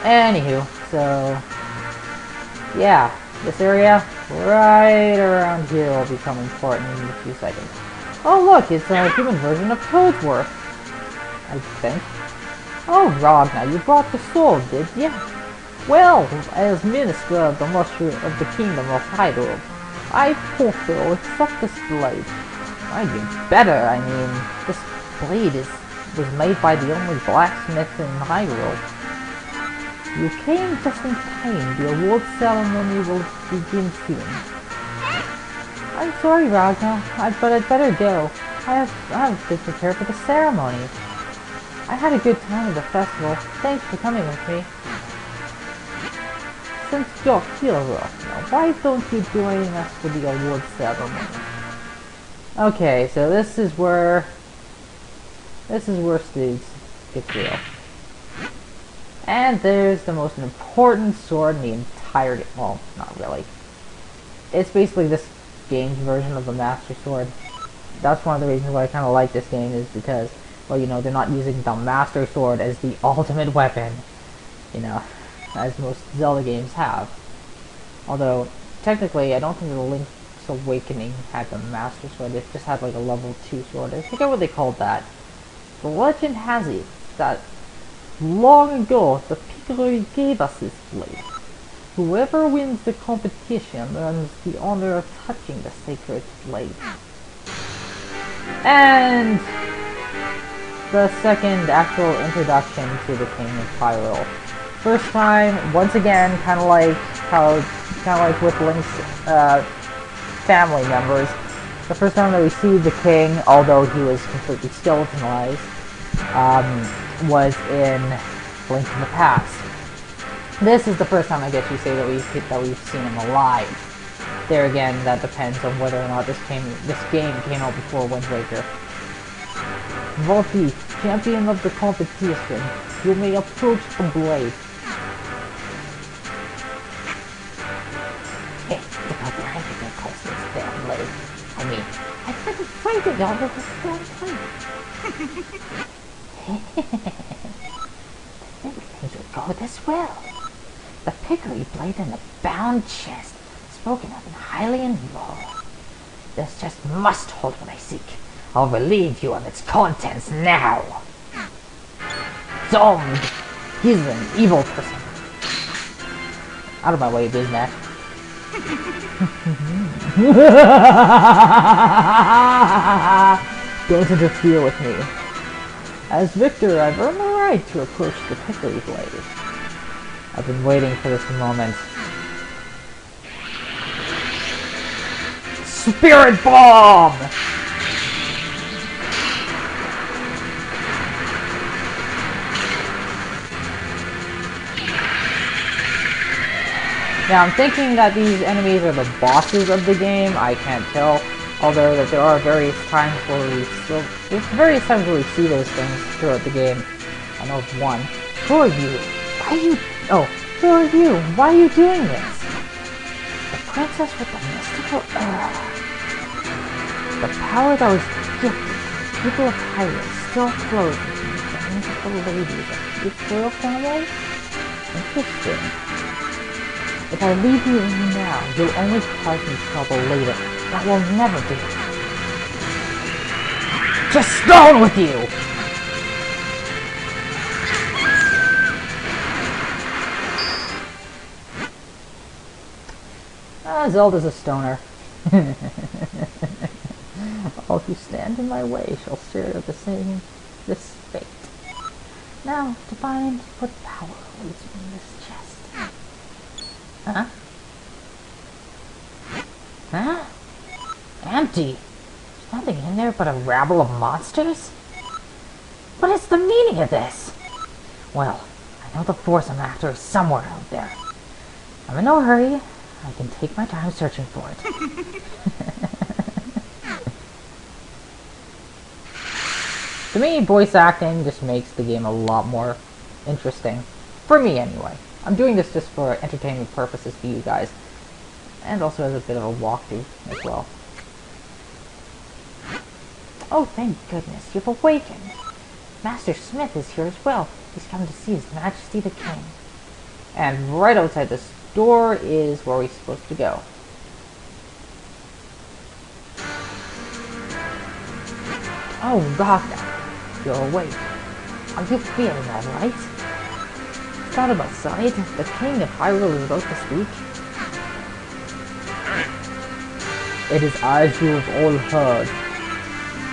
Anywho, so yeah, this area right around here will become important in a few seconds. Oh look, it's a human version of Toadsworth, I think. Oh Ragnar, you brought the sword, did you? Well, as Minister of the Mushroom of the Kingdom of Hyrule, I hope to accept this blade. I'd be better, I mean, this blade was made by the only blacksmith in Hyrule. You came just in time. The award ceremony will begin soon. I'm sorry, Ragnar, but I'd better go. I've been prepared for the ceremony. I had a good time at the festival. Thanks for coming with me. Since you're here, Ragnar, why don't you join us for the award ceremony? Okay, so this is where Stiggs gets real. And there's the most important sword in the entire game. Well, not really. It's basically this game's version of the Master Sword. That's one of the reasons why I kind of like this game, is because, well, you know, they're not using the Master Sword as the ultimate weapon, you know, as most Zelda games have. Although, technically, I don't think the Link's Awakening had the Master Sword. It just had like a level 2 sword. I forget what they called that. The legend has it that long ago, the Piccolo gave us this blade. Whoever wins the competition earns the honor of touching the sacred blade. And the second actual introduction to the King of Hyrule. First time, once again, kind of like with Link's family members. The first time that we see the King, although he was completely skeletonized, was in Link in the Past. This is the first time I guess you say that we've seen him alive. There again, that depends on whether or not this game came out before Wind Waker. Volti, champion of the competition, you may approach the blade. Hey, look how brand you can call this damn blade. I mean, I've been fighting all of this damn time. Things will go this well. The Piccolo blade in the bound chest, spoken of in Hylian lore. This chest must hold what I seek. I'll relieve you of its contents now. Zombie! He's an evil person. Out of my way, Biznack. Don't interfere with me. As victor, I've earned the right to approach the Piccolo blade. I've been waiting for this moment. Spirit Bomb! Now I'm thinking that these enemies are the bosses of the game. I can't tell. Although that there are various times where we see those things throughout the game. I know of one. Who are you? Why are you? Oh, who are you? Why are you doing this? The princess with the mystical. The power that was gifted to people of Hyrule still flows within the mystical ladies of the royal family. Interesting. If I leave you now, you'll only cause me trouble later. That will never do. Just stone with you! Zelda's a stoner. All who stand in my way shall share this fate. Now, to find what power lies in this chest. Huh? Huh? Empty! There's nothing in there but a rabble of monsters? What is the meaning of this? Well, I know the force I'm after is somewhere out there. I'm in no hurry. I can take my time searching for it. To me, voice acting just makes the game a lot more interesting. For me, anyway. I'm doing this just for entertainment purposes for you guys. And also as a bit of a walkthrough as well. Oh, thank goodness, you've awakened. Master Smith is here as well. He's come to see His Majesty the King. And right outside this door is where we're supposed to go. Oh, Ragnar, you're awake. Are you feeling alright? Stand up outside. The king of Hyrule is about to speak. It is as you have all heard.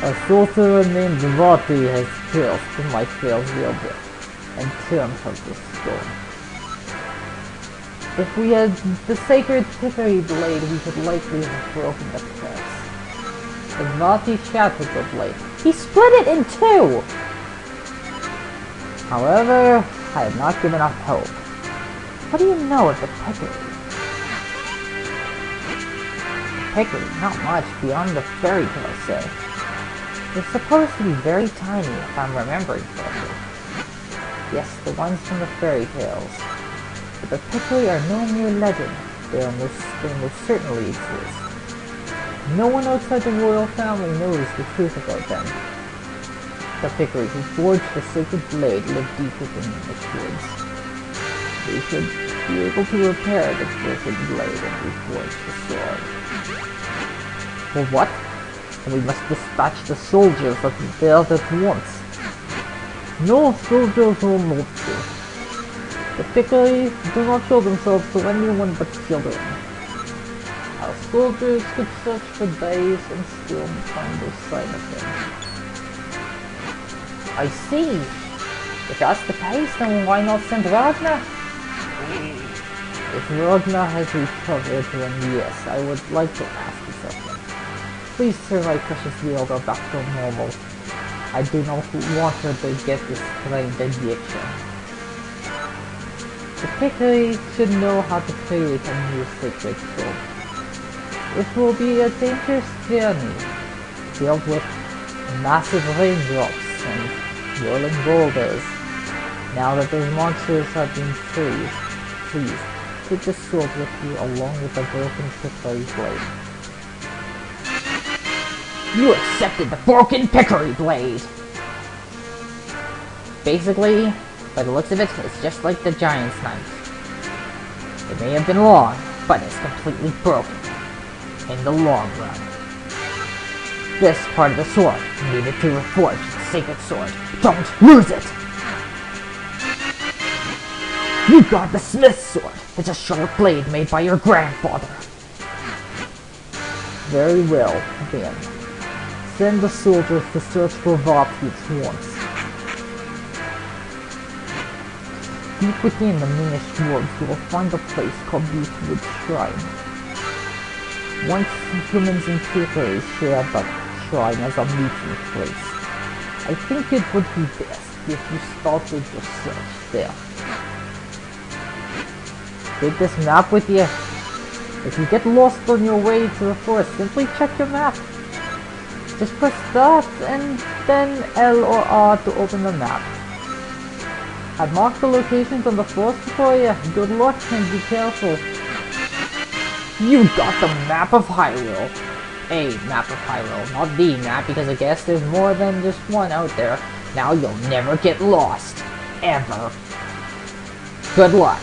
A sorcerer named Vati has pierced my failed wielded and turned from the stone. If we had the sacred Hickory blade, we could likely have broken the curse. As Vati shattered the blade, he split it in two! However, I have not given up hope. What do you know of the Hickory? Hickory, not much beyond the fairy tales say. They're supposed to be very tiny, if I'm remembering correctly. Yes, the ones from the fairy tales. But the Hickory are no mere legend. They most certainly exist. No one outside the royal family knows the truth about them. The Hickory who forged the sacred blade live deep within the woods. They should be able to repair the broken blade and reforge the sword. For what? We must dispatch the soldiers that failed at once. No soldiers will move to. The Hickory do not show themselves to anyone but children. Our soldiers could search for days and still find no sign of them. I see. If that's the case, then why not send Ragnar? If Ragnar has recovered, then yes, I would like to ask you something. Please turn my precious Zelda back to normal. I do not want her to get this strange addiction. The Hickory should know how to create a new sacred sword. It will be a dangerous journey, filled with massive raindrops and rolling boulders. Now that those monsters have been freed, please take the sword with you along with the broken Hickory blade. You accepted the broken Hickory blade! Basically, by the looks of it, it's just like the giant's knife. It may have been long, but it's completely broken. In the long run. This part of the sword needed to reforge the sacred sword. Don't lose it! You got the smith's sword. It's a sharp blade made by your grandfather. Very well, then. Send the soldiers to search for Vati at once. Deep within the Minish woods, you will find a place called Beechwood Shrine. Once humans and Hickory share that shrine as a meeting place. I think it would be best if you started your search there. Take this map with you. If you get lost on your way to the forest, simply check your map. Just press start and then L or R to open the map. I've marked the locations on the forest for you. Good luck and be careful. You got the map of Hyrule. A map of Hyrule, not the map, because I guess there's more than just one out there. Now you'll never get lost. Ever. Good luck.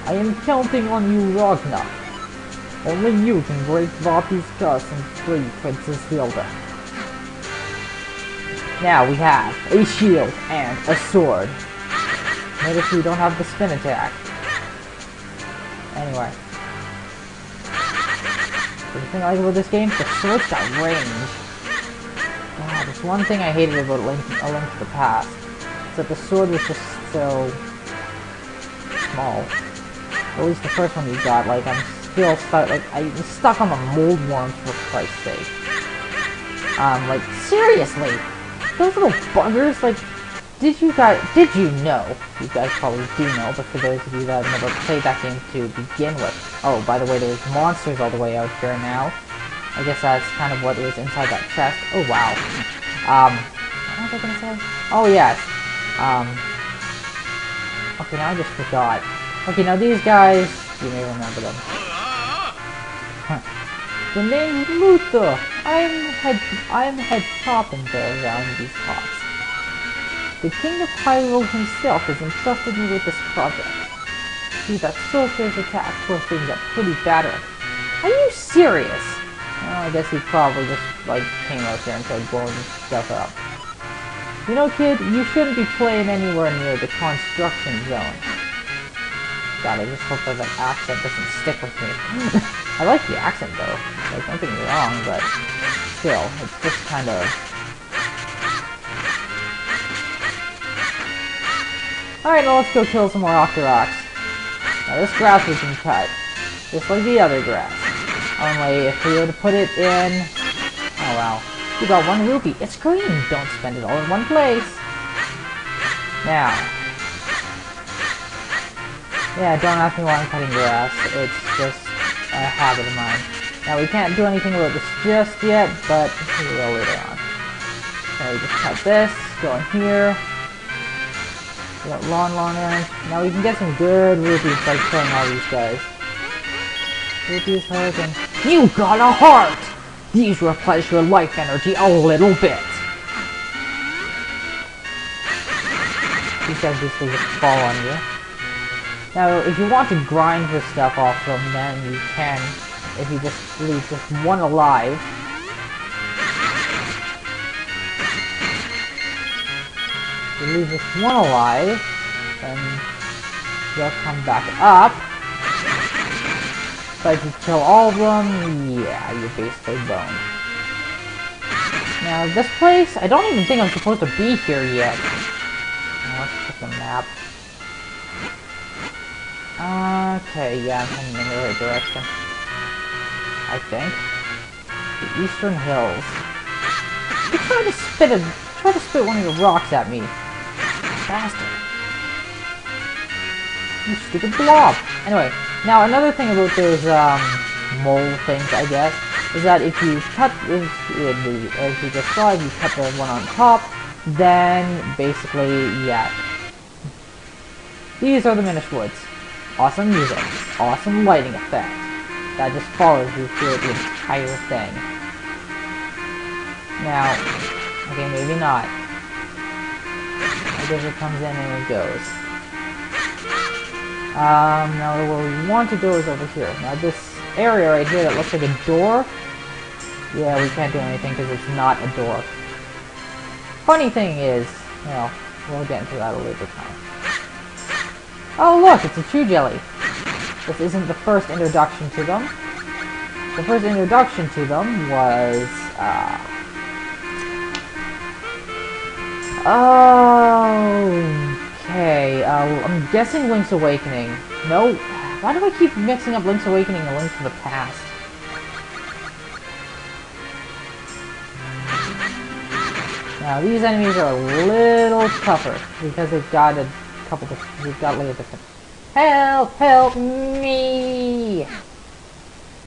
I am counting on you, Ragnar. Only you can break Vati's curse and free Princess Zelda. Now we have a shield and a sword. Notice we don't have the spin attack. Anyway. The thing I like about this game, the sword's got range. God, there's one thing I hated about A Link to the Past. Is that the sword was just so small. At least the first one you got, like, I'm still stuck, like, I'm stuck on the mold worms for Christ's sake. Like, seriously! Those little buggers, like, did you know, you guys probably do know, but for those of you that have never played that game to begin with, oh, by the way, there's monsters all the way out here now. I guess that's kind of what is inside that chest. Oh, wow. What was I gonna say? Oh, yes. Okay, now I just forgot. Okay, now these guys, you may remember them. The name's Luther. I'm head carpenter around these parts. The King of Hyrule himself has entrusted me with this project. See, that sorcerer's attack tore things up pretty bad. Are you serious? Well, I guess he probably just, like, came out here and started blowing stuff up. You know, kid, you shouldn't be playing anywhere near the construction zone. God, I just hope that accent doesn't stick with me. I like the accent, though. Like, don't get me wrong, but still, it's just kind of... Alright, now let's go kill some more Octoroks. Now, this grass we can cut, just like the other grass. Only, if we were to put it in... Oh, wow. You got 1 rupee. It's green. Don't spend it all in one place. Now. Yeah, don't ask me why I'm cutting grass. It's just a habit of mine. Now, we can't do anything about this just yet, but we will later on. Now, we just cut this. Go in here. We got lawn errands. Now, we can get some good rupees by killing all these guys. Rupees, heart, and... You got a heart! These replenish your life energy a little bit. These guys basically just fall on you. Now, if you want to grind this stuff off them, then you can, if you just leave just one alive. If you leave just one alive, then they'll come back up. But if you kill all of them, yeah, you're basically boned. Now, this place, I don't even think I'm supposed to be here yet. Now, let's check the map. Okay, yeah, I'm heading in the right direction. I think. The Eastern Hills. You try to spit one of your rocks at me. Bastard. You stupid blob. Anyway, now another thing about those mole things, I guess, is that if you cut, as you just saw, if you cut the one on top, then basically, yeah. These are the Minish Woods. Awesome music. Awesome lighting effect. That just follows you through the entire thing. Now, okay, maybe not. I guess it comes in and it goes. Now where we want to go is over here. Now this area right here that looks like a door, yeah, we can't do anything because it's not a door. Funny thing is, well, we'll get into that a later time. Oh look, it's a Chew Jelly. This isn't the first introduction to them. The first introduction to them was, okay, I'm guessing Link's Awakening. No, why do I keep mixing up Link's Awakening and Link to the Past? Now, these enemies are a little tougher, because they've got like a different... Help! Help me!